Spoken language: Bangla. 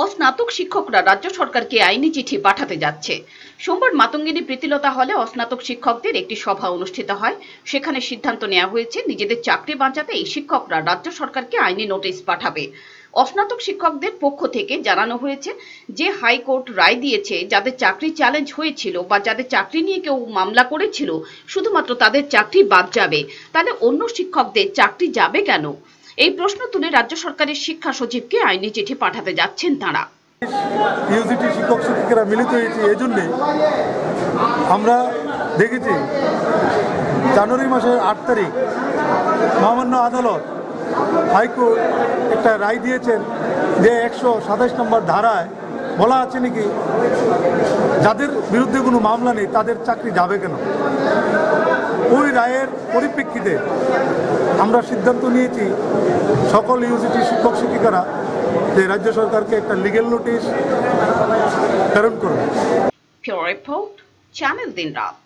অস্নাতক শিক্ষকরা রাজ্য সরকারকে আইনি চিঠি পাঠাতে যাচ্ছে। সোমবার মাতঙ্গিনী প্রীতিলতা হলে অস্নাতক শিক্ষকদের একটি সভা অনুষ্ঠিত হয়। সেখানে সিদ্ধান্ত নেওয়া হয়েছে নিজেদের চাকরি বাঁচাতে এই শিক্ষকরা রাজ্য সরকারকে আইনি নোটিশ পাঠাবে। অস্নাতক শিক্ষকদের পক্ষ থেকে জানানো হয়েছে যে হাইকোর্ট রায় দিয়েছে যাদের চাকরি চ্যালেঞ্জ হয়েছিল বা যাদের চাকরি নিয়ে কেউ মামলা করেছিল শুধুমাত্র তাদের চাকরি বাদ যাবে, তাহলে অন্য শিক্ষকদের চাকরি যাবে কেন? এই প্রশ্ন তুলে রাজ্য সরকারের শিক্ষা সচিবকে আইনি চিঠি পাঠাতে যাচ্ছেন তাঁরা। ইউজিটি শিক্ষক শিক্ষিকারা মিলিত হয়েছে এজন্যে আমরা দেখেছি জানুয়ারি মাসের 8 তারিখ মহামান্য আদালত হাইকোর্ট একটা রায় দিয়েছেন যে 127 নম্বর ধারায় বলা আছে নাকি যাদের বিরুদ্ধে কোনো মামলা নেই তাদের চাকরি যাবে কেন। ওই রায়ের পরিপ্রেক্ষিতে আমরা সিদ্ধান্ত নিয়েছি সকল ইউজিটি শিক্ষক শিক্ষিকারা যে রাজ্য সরকারকে একটা লিগ্যাল নোটিশ প্রেরণ করবে। রিপোর্ট চ্যানেল দিন রাত।